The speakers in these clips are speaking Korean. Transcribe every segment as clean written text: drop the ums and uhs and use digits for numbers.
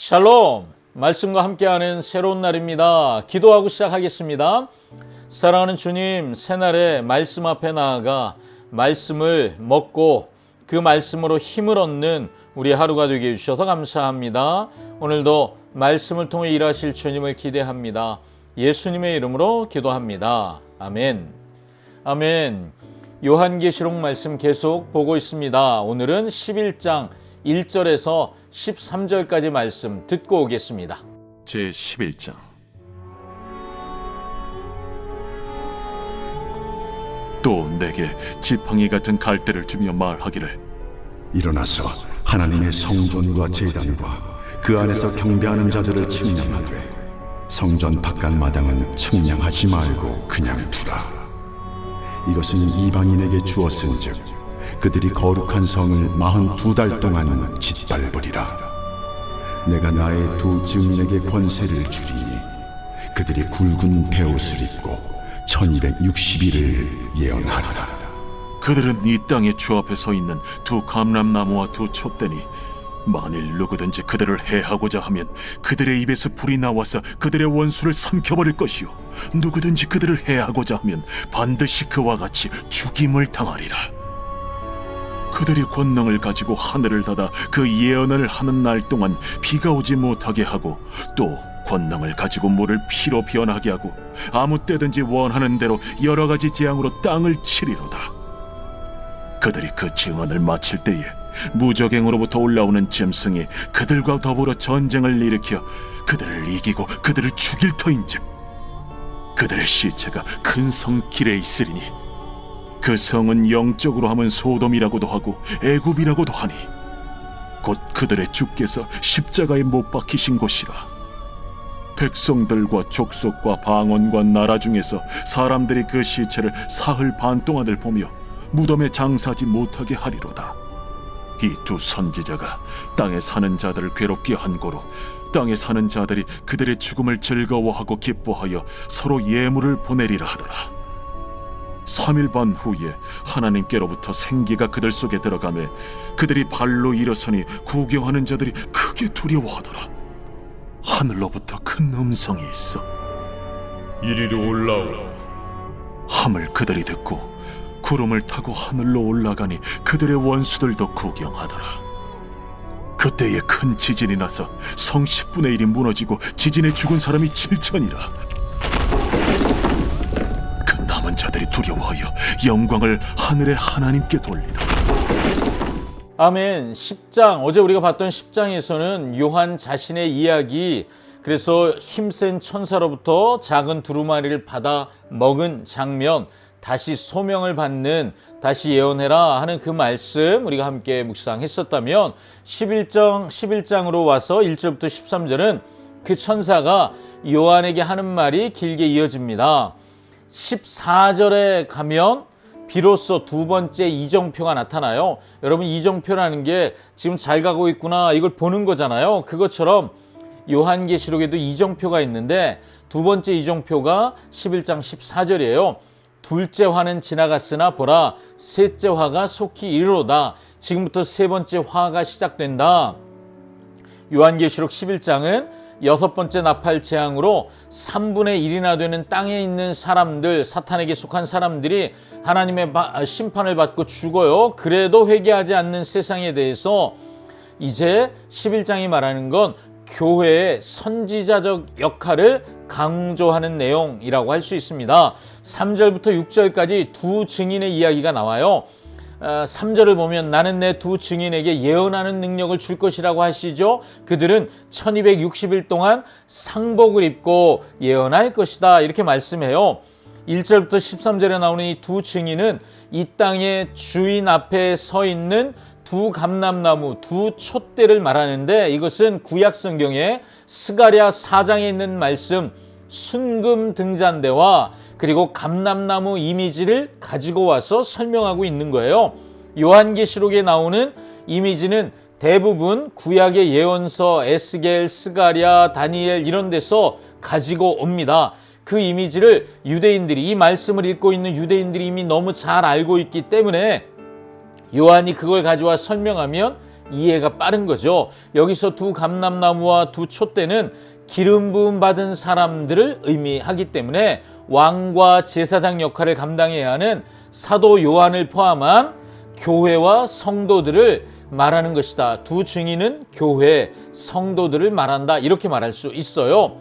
샬롬! 말씀과 함께하는 새로운 날입니다. 기도하고 시작하겠습니다. 사랑하는 주님, 새날에 말씀 앞에 나아가 말씀을 먹고 그 말씀으로 힘을 얻는 우리 하루가 되게 해주셔서 감사합니다. 오늘도 말씀을 통해 일하실 주님을 기대합니다. 예수님의 이름으로 기도합니다. 아멘. 아멘. 요한계시록 말씀 계속 보고 있습니다. 오늘은 11장 1절에서 13절까지 말씀 듣고 오겠습니다. 제11장. 또 내게 지팡이 같은 갈대를 주며 말하기를, 일어나서 하나님의 성전과 제단과 그 안에서 경배하는 자들을 측량하되 성전 바깥 마당은 측량하지 말고 그냥 두라. 이것은 이방인에게 주었은즉 그들이 거룩한 성을 42달 동안 짓밟으리라. 내가 나의 두 증인에게 권세를 주리니 그들이 굵은 베옷을 입고 1260일을 예언하리라. 그들은 이 땅에 주 앞에 서 있는 두 감람나무와 두 촛대니 만일 누구든지 그들을 해하고자 하면 그들의 입에서 불이 나와서 그들의 원수를 삼켜버릴 것이요, 누구든지 그들을 해하고자 하면 반드시 그와 같이 죽임을 당하리라. 그들이 권능을 가지고 하늘을 닫아 그 예언을 하는 날 동안 비가 오지 못하게 하고, 또 권능을 가지고 물을 피로 변하게 하고 아무 때든지 원하는 대로 여러 가지 재앙으로 땅을 치리로다. 그들이 그 증언을 마칠 때에 무적행으로부터 올라오는 짐승이 그들과 더불어 전쟁을 일으켜 그들을 이기고 그들을 죽일 터인즉 그들의 시체가 큰 성 길에 있으리니 그 성은 영적으로 하면 소돔이라고도 하고 애굽이라고도 하니 곧 그들의 주께서 십자가에 못 박히신 곳이라. 백성들과 족속과 방언과 나라 중에서 사람들이 그 시체를 사흘 반 동안을 보며 무덤에 장사하지 못하게 하리로다. 이 두 선지자가 땅에 사는 자들을 괴롭게 한 고로 땅에 사는 자들이 그들의 죽음을 즐거워하고 기뻐하여 서로 예물을 보내리라 하더라. 3일 반 후에 하나님께로부터 생기가 그들 속에 들어가매 그들이 발로 일어서니 구경하는 자들이 크게 두려워하더라. 하늘로부터 큰 음성이 있어 이리로 올라오라. 함을 그들이 듣고 구름을 타고 하늘로 올라가니 그들의 원수들도 구경하더라. 그때에 큰 지진이 나서 성 10분의 1이 무너지고 지진에 죽은 사람이 7천이라. 그 남은 자들이 두려워하여 영광을 하늘의 하나님께 돌리더라. 아멘. 10장, 어제 우리가 봤던 10장에서는 요한 자신의 이야기, 그래서 힘센 천사로부터 작은 두루마리를 받아 먹은 장면, 다시 소명을 받는, 다시 예언해라 하는 그 말씀 우리가 함께 묵상했었다면, 11장으로 와서 1절부터 13절은 그 천사가 요한에게 하는 말이 길게 이어집니다. 14절에 가면 비로소 두 번째 이정표가 나타나요. 여러분, 이정표라는 게 지금 잘 가고 있구나 이걸 보는 거잖아요. 그것처럼 요한계시록에도 이정표가 있는데 두 번째 이정표가 11장 14절이에요. 둘째 화는 지나갔으나 보라, 셋째 화가 속히 이르로다. 지금부터 세 번째 화가 시작된다. 요한계시록 11장은 여섯 번째 나팔 재앙으로 3분의 1이나 되는 땅에 있는 사람들, 사탄에게 속한 사람들이 하나님의 심판을 받고 죽어요. 그래도 회개하지 않는 세상에 대해서 이제 11장이 말하는 건 교회의 선지자적 역할을 강조하는 내용이라고 할 수 있습니다. 3절부터 6절까지 두 증인의 이야기가 나와요. 3절을 보면 나는 내 두 증인에게 예언하는 능력을 줄 것이라고 하시죠. 그들은 1260일 동안 상복을 입고 예언할 것이다 이렇게 말씀해요. 1절부터 13절에 나오는 이 두 증인은 이 땅의 주인 앞에 서 있는 두 감람나무, 두 촛대를 말하는데 이것은 구약 성경에 스가랴 4장에 있는 말씀 순금 등잔대와 그리고 감람나무 이미지를 가지고 와서 설명하고 있는 거예요. 요한계시록에 나오는 이미지는 대부분 구약의 예언서, 에스겔, 스가랴, 다니엘 이런 데서 가지고 옵니다. 그 이미지를 유대인들이, 이 말씀을 읽고 있는 유대인들이 이미 너무 잘 알고 있기 때문에 요한이 그걸 가져와 설명하면 이해가 빠른 거죠. 여기서 두 감람나무와 두 촛대는 기름 부음 받은 사람들을 의미하기 때문에 왕과 제사장 역할을 감당해야 하는 사도 요한을 포함한 교회와 성도들을 말하는 것이다. 두 증인은 교회, 성도들을 말한다. 이렇게 말할 수 있어요.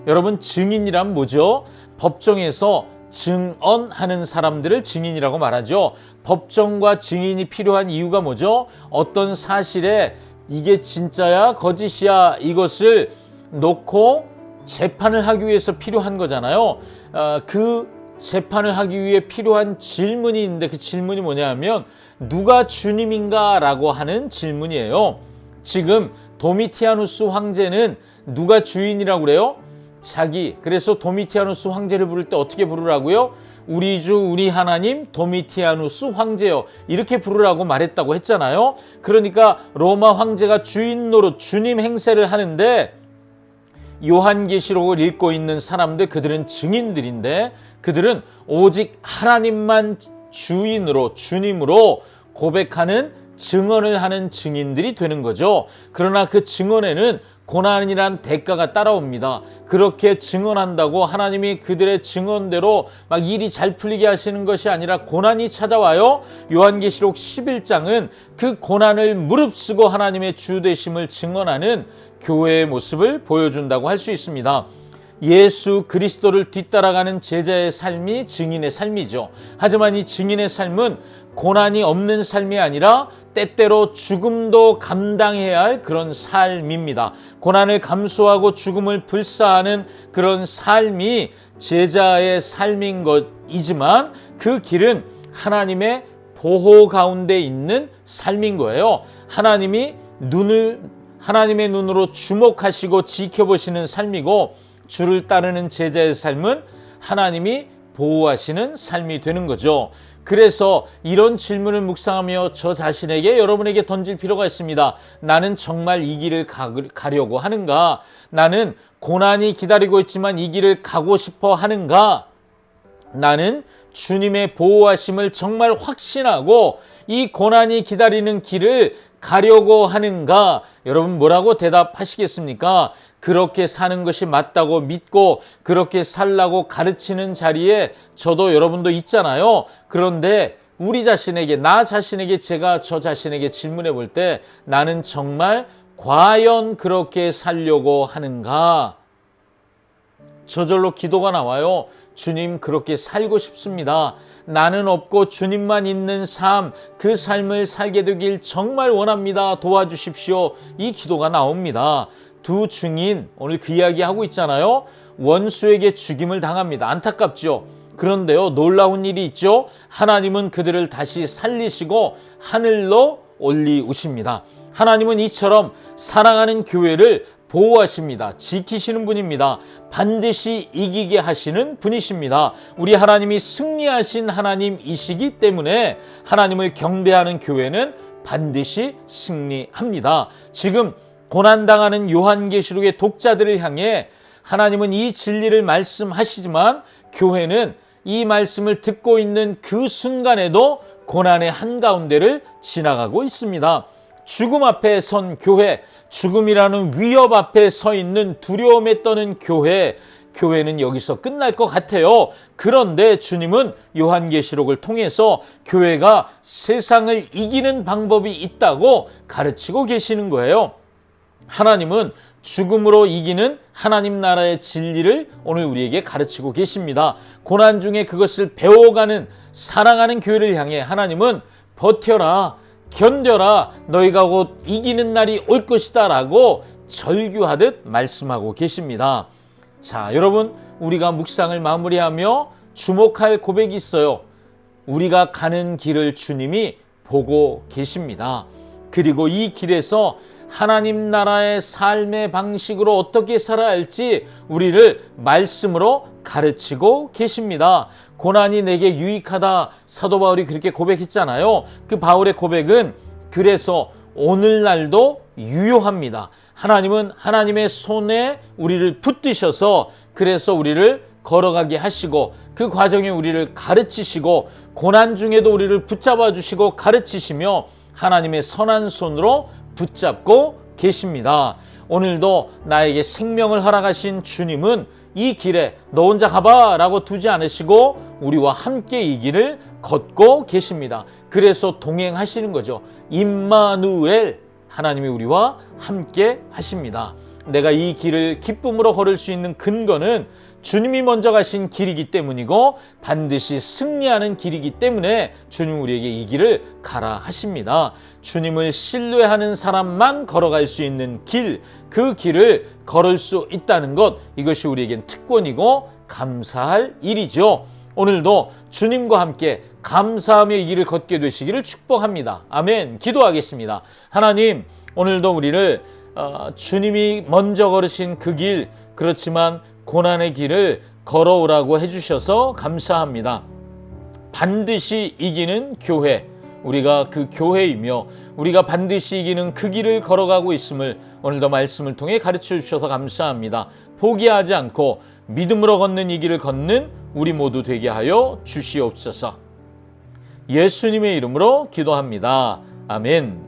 여러분, 증인이란 뭐죠? 법정에서 증언하는 사람들을 증인이라고 말하죠. 법정과 증인이 필요한 이유가 뭐죠? 어떤 사실에 이게 진짜야 거짓이야 이것을 놓고 재판을 하기 위해서 필요한 거잖아요. 그 재판을 하기 위해 필요한 질문이 있는데 그 질문이 뭐냐면 누가 주님인가 라고 하는 질문이에요. 지금 도미티아누스 황제는 누가 주인이라고 그래요? 자기. 그래서 도미티아누스 황제를 부를 때 어떻게 부르라고요? 우리 주 우리 하나님 도미티아누스 황제요, 이렇게 부르라고 말했다고 했잖아요. 그러니까 로마 황제가 주인 노릇, 주님 행세를 하는데 요한계시록을 읽고 있는 사람들, 그들은 증인들인데 그들은 오직 하나님만 주인으로, 주님으로 고백하는, 증언을 하는 증인들이 되는 거죠. 그러나 그 증언에는 고난이란 대가가 따라옵니다. 그렇게 증언한다고 하나님이 그들의 증언대로 막 일이 잘 풀리게 하시는 것이 아니라 고난이 찾아와요. 요한계시록 11장은 그 고난을 무릅쓰고 하나님의 주되심을 증언하는 교회의 모습을 보여준다고 할 수 있습니다. 예수 그리스도를 뒤따라가는 제자의 삶이 증인의 삶이죠. 하지만 이 증인의 삶은 고난이 없는 삶이 아니라 때때로 죽음도 감당해야 할 그런 삶입니다. 고난을 감수하고 죽음을 불사하는 그런 삶이 제자의 삶인 것이지만 그 길은 하나님의 보호 가운데 있는 삶인 거예요. 하나님의 눈으로 주목하시고 지켜보시는 삶이고, 주를 따르는 제자의 삶은 하나님이 보호하시는 삶이 되는 거죠. 그래서 이런 질문을 묵상하며 저 자신에게, 여러분에게 던질 필요가 있습니다. 나는 정말 이 길을 가려고 하는가? 나는 고난이 기다리고 있지만 이 길을 가고 싶어 하는가? 나는 주님의 보호하심을 정말 확신하고 이 고난이 기다리는 길을 가려고 하는가? 여러분 뭐라고 대답하시겠습니까? 그렇게 사는 것이 맞다고 믿고 그렇게 살라고 가르치는 자리에 저도 여러분도 있잖아요. 그런데 우리 자신에게, 나 자신에게, 제가 저 자신에게 질문해 볼 때 나는 정말 과연 그렇게 살려고 하는가? 저절로 기도가 나와요. 주님, 그렇게 살고 싶습니다. 나는 없고 주님만 있는 삶, 그 삶을 살게 되길 정말 원합니다. 도와주십시오. 이 기도가 나옵니다. 두 증인, 오늘 그 이야기 하고 있잖아요. 원수에게 죽임을 당합니다. 안타깝죠. 그런데요, 놀라운 일이 있죠. 하나님은 그들을 다시 살리시고 하늘로 올리우십니다. 하나님은 이처럼 사랑하는 교회를 보호하십니다. 지키시는 분입니다. 반드시 이기게 하시는 분이십니다. 우리 하나님이 승리하신 하나님이시기 때문에 하나님을 경배하는 교회는 반드시 승리합니다. 지금 고난당하는 요한계시록의 독자들을 향해 하나님은 이 진리를 말씀하시지만 교회는 이 말씀을 듣고 있는 그 순간에도 고난의 한가운데를 지나가고 있습니다. 죽음 앞에 선 교회, 죽음이라는 위협 앞에 서 있는 두려움에 떠는 교회는 여기서 끝날 것 같아요. 그런데 주님은 요한계시록을 통해서 교회가 세상을 이기는 방법이 있다고 가르치고 계시는 거예요. 하나님은 죽음으로 이기는 하나님 나라의 진리를 오늘 우리에게 가르치고 계십니다. 고난 중에 그것을 배워가는, 사랑하는 교회를 향해 하나님은 버텨라, 견뎌라, 너희가 곧 이기는 날이 올 것이다 라고 절규하듯 말씀하고 계십니다. 자, 여러분, 우리가 묵상을 마무리하며 주목할 고백이 있어요. 우리가 가는 길을 주님이 보고 계십니다. 그리고 이 길에서 하나님 나라의 삶의 방식으로 어떻게 살아야 할지 우리를 말씀으로 가르치고 계십니다. 고난이 내게 유익하다, 사도 바울이 그렇게 고백했잖아요. 그 바울의 고백은 그래서 오늘날도 유효합니다. 하나님은 하나님의 손에 우리를 붙드셔서 그래서 우리를 걸어가게 하시고 그 과정에 우리를 가르치시고 고난 중에도 우리를 붙잡아 주시고 가르치시며 하나님의 선한 손으로 붙잡고 계십니다. 오늘도 나에게 생명을 허락하신 주님은 이 길에 너 혼자 가봐 라고 두지 않으시고 우리와 함께 이 길을 걷고 계십니다. 그래서 동행하시는 거죠. 임마누엘, 하나님이 우리와 함께 하십니다. 내가 이 길을 기쁨으로 걸을 수 있는 근거는 주님이 먼저 가신 길이기 때문이고 반드시 승리하는 길이기 때문에 주님 우리에게 이 길을 가라 하십니다. 주님을 신뢰하는 사람만 걸어갈 수 있는 길, 그 길을 걸을 수 있다는 것, 이것이 우리에겐 특권이고 감사할 일이죠. 오늘도 주님과 함께 감사하며 이 길을 걷게 되시기를 축복합니다. 아멘. 기도하겠습니다. 하나님, 오늘도 우리를 주님이 먼저 걸으신 그 길, 그렇지만 고난의 길을 걸어오라고 해주셔서 감사합니다. 반드시 이기는 교회, 우리가 그 교회이며 우리가 반드시 이기는 그 길을 걸어가고 있음을 오늘도 말씀을 통해 가르쳐 주셔서 감사합니다. 포기하지 않고 믿음으로 걷는 이 길을 걷는 우리 모두 되게 하여 주시옵소서. 예수님의 이름으로 기도합니다. 아멘.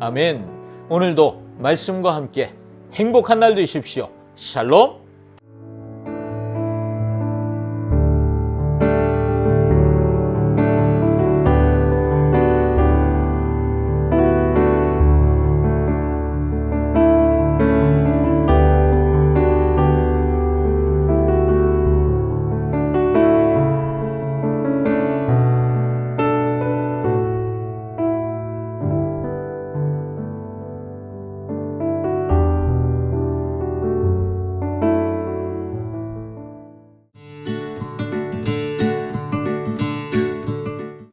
아멘. 오늘도 말씀과 함께 행복한 날 되십시오. 샬롬.